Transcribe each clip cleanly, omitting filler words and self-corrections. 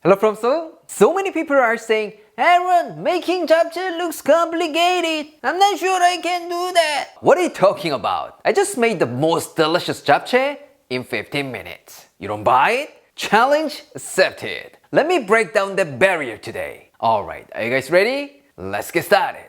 Hello from Seoul. So many people are saying, Aaron, making japchae looks complicated. I'm not sure I can do that. What are you talking about? I just made the most delicious japchae in 15 minutes. You don't buy it? Challenge accepted. Let me break down the barrier today. Alright, are you guys ready? Let's get started.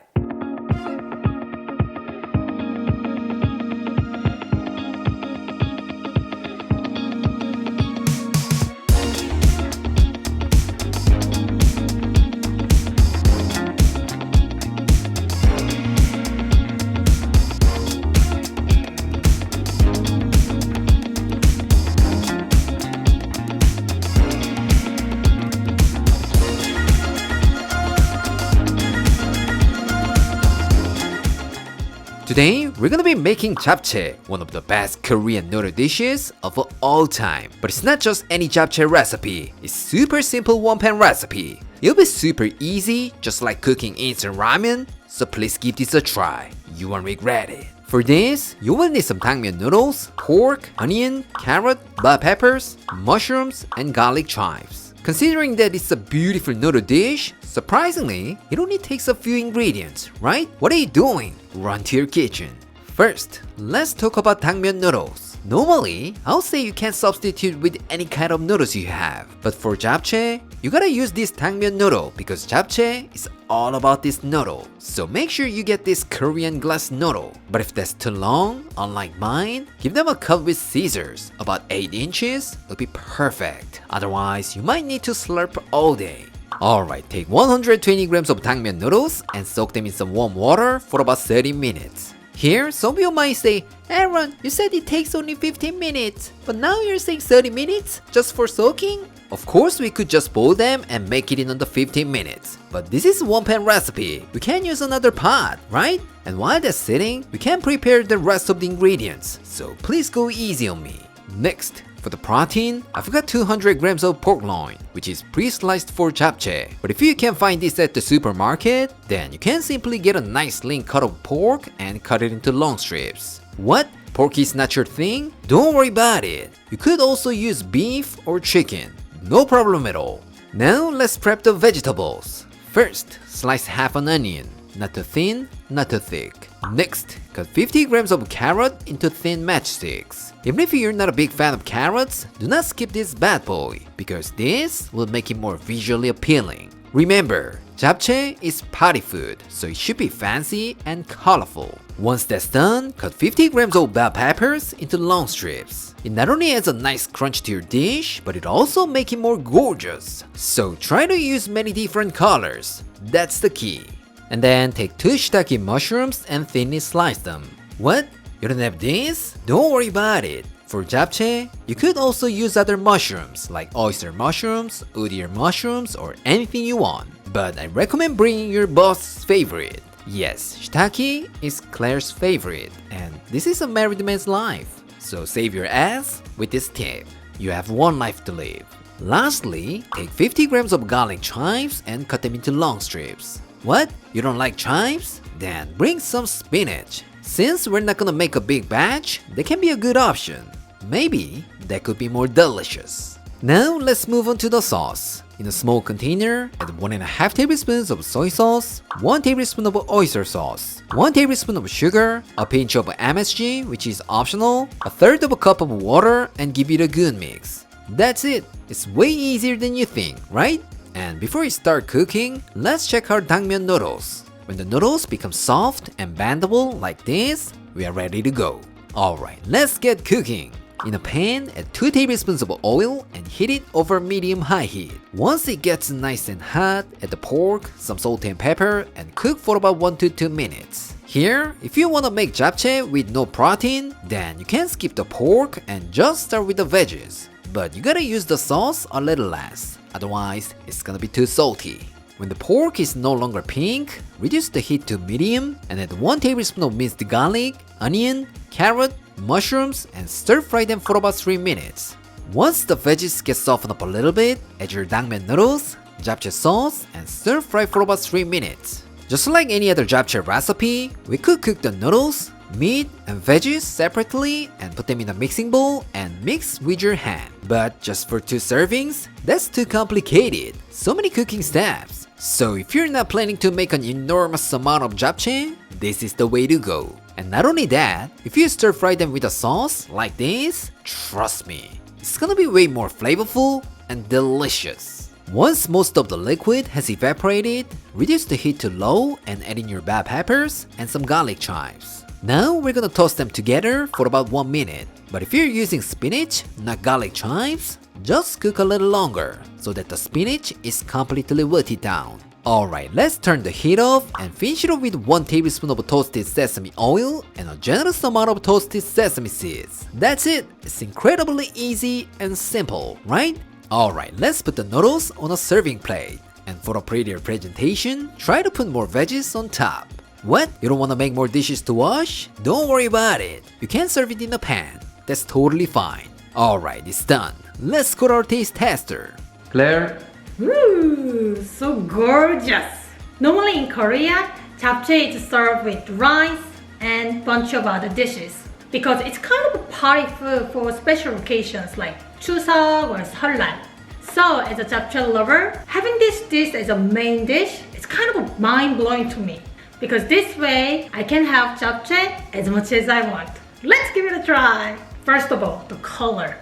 Today, we're gonna be making japchae, one of the best Korean noodle dishes of all time. But it's not just any japchae recipe, it's super simple one-pan recipe. It'll be super easy, just like cooking instant ramen, so please give this a try. You won't regret it. For this, you will need some tangmyeon noodles, pork, onion, carrot, bell peppers, mushrooms, and garlic chives. Considering that it's a beautiful noodle dish, surprisingly, it only takes a few ingredients, right? What are you doing? Run to your kitchen. First, let's talk about tangmyeon noodles. Normally, I'll say you can substitute with any kind of noodles you have. But for japchae, you gotta use this tangmyeon noodle because japchae is all about this noodle. So make sure you get this Korean glass noodle. But if that's too long, unlike mine, give them a cut with scissors. About 8 inches will be perfect. Otherwise, you might need to slurp all day. Alright, take 120 grams of tangmyeon noodles and soak them in some warm water for about 30 minutes. Here, some of you might say, Aaron, you said it takes only 15 minutes, but now you're saying 30 minutes just for soaking? Of course, we could just boil them and make it in under 15 minutes. But this is one pan recipe, we can use another pot, right? And while that's sitting, we can prepare the rest of the ingredients, so please go easy on me. Next, for the protein, I've got 200 grams of pork loin, which is pre-sliced for japchae. But if you can't find this at the supermarket, then you can simply get a nice lean cut of pork and cut it into long strips. What? Pork is not your thing? Don't worry about it. You could also use beef or chicken. No problem at all. Now let's prep the vegetables. First, slice half an onion. Not too thin, not too thick. Next, cut 50 grams of carrot into thin matchsticks. Even if you're not a big fan of carrots, do not skip this bad boy, because this will make it more visually appealing. Remember, japchae is party food, so it should be fancy and colorful. Once that's done, cut 50 grams of bell peppers into long strips. It not only adds a nice crunch to your dish, but it also makes it more gorgeous. So try to use many different colors. That's the key. And then take 2 shiitake mushrooms and thinly slice them. What? You don't have this? Don't worry about it. For japchae, you could also use other mushrooms like oyster mushrooms, wood ear mushrooms, or anything you want. But I recommend bringing your boss's favorite. Yes, shiitake is Claire's favorite, and this is a married man's life. So save your ass with this tip. You have one life to live. Lastly, take 50 grams of garlic chives and cut them into long strips. What? You don't like chives? Then bring some spinach. Since we're not gonna make a big batch, they can be a good option. Maybe that could be more delicious. Now let's move on to the sauce. In a small container, add 1.5 tablespoons of soy sauce, 1 tablespoon of oyster sauce, 1 tablespoon of sugar, a pinch of MSG, which is optional, a third of a cup of water, and give it a good mix. That's it. It's way easier than you think, right? And before we start cooking, let's check our tangmyeon noodles. When the noodles become soft and bendable like this, we are ready to go. Alright, let's get cooking. In a pan, add 2 tablespoons of oil and heat it over medium-high heat. Once it gets nice and hot, add the pork, some salt and pepper, and cook for about 1 to 2 minutes. Here, if you want to make japchae with no protein, then you can skip the pork and just start with the veggies. But you gotta use the sauce a little less. Otherwise, it's gonna be too salty. When the pork is no longer pink, reduce the heat to medium and add 1 tablespoon of minced garlic, onion, carrot, mushrooms, and stir fry them for about 3 minutes. Once the veggies get softened up a little bit, add your tangmyeon noodles, japchae sauce, and stir fry for about 3 minutes. Just like any other japchae recipe, we could cook the noodles, meat and veggies separately and put them in a mixing bowl and mix with your hand. But just for 2 servings? That's too complicated. So many cooking steps. So if you're not planning to make an enormous amount of japchae, this is the way to go. And not only that, if you stir fry them with a sauce like this, trust me, it's gonna be way more flavorful and delicious. Once most of the liquid has evaporated, reduce the heat to low and add in your bell peppers and some garlic chives. Now we're gonna toss them together for about 1 minute. But if you're using spinach, not garlic chives, just cook a little longer so that the spinach is completely wilted down. Alright, let's turn the heat off and finish it off with 1 tablespoon of toasted sesame oil and a generous amount of toasted sesame seeds. That's it! It's incredibly easy and simple, right? Alright, let's put the noodles on a serving plate. And for a prettier presentation, try to put more veggies on top. What? You don't want to make more dishes to wash? Don't worry about it. You can serve it in a pan. That's totally fine. Alright, it's done. Let's go to our taste tester. Claire? Ooh, so gorgeous! Normally in Korea, japchae is served with rice and bunch of other dishes because it's kind of a party food for special occasions like Chuseok or Seollal. So as a japchae lover, having this dish as a main dish is kind of mind-blowing to me because this way I can have japchae as much as I want. Let's give it a try! First of all, the color.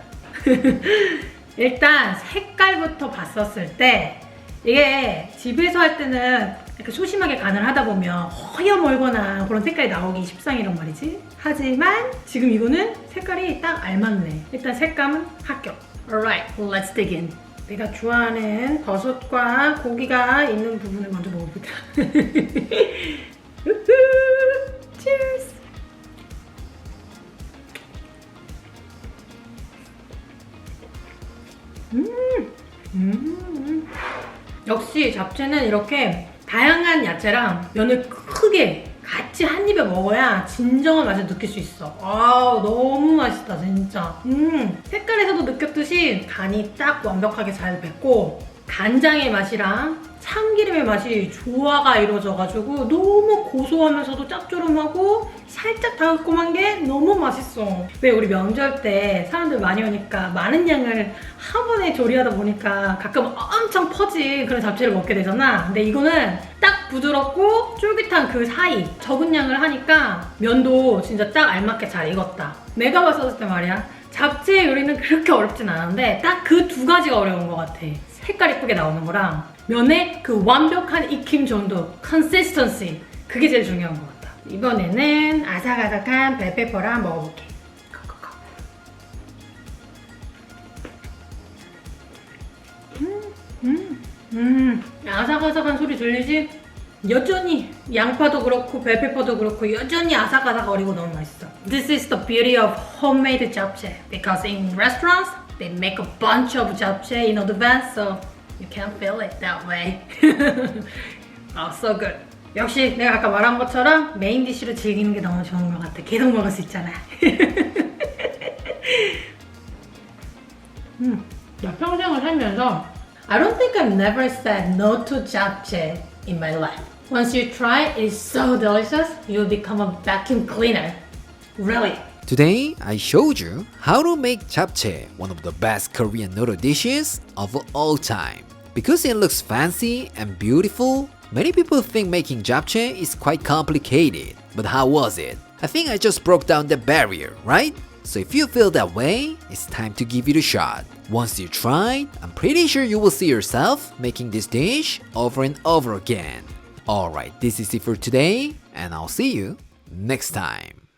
일단 색깔부터 봤었을 때 이게 집에서 할 때는 이렇게 소심하게 간을 하다 보면 허여멀거나 그런 색깔이 나오기 십상이란 말이지. 하지만 지금 이거는 색깔이 딱 알맞네. 일단 색감은 합격. Alright, let's dig in. 내가 좋아하는 버섯과 고기가 있는 부분을 먼저 먹어보자. Cheers! 역시 잡채는 이렇게 다양한 야채랑 면을 크게 같이 한 입에 먹어야 진정한 맛을 느낄 수 있어. 아, 너무 맛있다 진짜. 색깔에서도 느꼈듯이 간이 딱 완벽하게 잘 뱄고 간장의 맛이랑 참기름의 맛이 조화가 이루어져가지고 너무 고소하면서도 짭조름하고 살짝 달콤한 게 너무 맛있어. 왜 우리 명절 때 사람들 많이 오니까 많은 양을 한 번에 조리하다 보니까 가끔 엄청 퍼진 그런 잡채를 먹게 되잖아. 근데 이거는 딱 부드럽고 쫄깃한 그 사이 적은 양을 하니까 면도 진짜 딱 알맞게 잘 익었다. 내가 봤을 때 말이야, 잡채 요리는 그렇게 어렵진 않은데 딱 그 2가지가 어려운 것 같아. 색깔 이쁘게 나오는 거랑 면의 그 완벽한 익힘 정도, consistency, 그게 제일 중요한 것 같다. 이번에는 아삭아삭한 벨페퍼랑 먹어볼게. 아삭아삭한 소리 들리지? 여전히 양파도 그렇고 벨페퍼도 그렇고 여전히 아삭아삭거리고 너무 맛있어. This is the beauty of homemade japchae because in restaurants they make a bunch of japchae in advance, so you can't feel it that way. Oh, so good. 역시 내가 아까 말한 것처럼 메인 디쉬로 즐기는 게 너무 좋은 것 같아. 계속 먹을 수 있잖아. 나 평생을 살면서 I don't think I've never said no to japchae in my life. Once you try it, it's so delicious, you'll become a vacuum cleaner. Really. Today, I showed you how to make japchae, one of the best Korean noodle dishes of all time. Because it looks fancy and beautiful, many people think making japchae is quite complicated. But how was it? I think I just broke down the barrier, right? So if you feel that way, it's time to give it a shot. Once you try, I'm pretty sure you will see yourself making this dish over and over again. Alright, this is it for today, and I'll see you next time.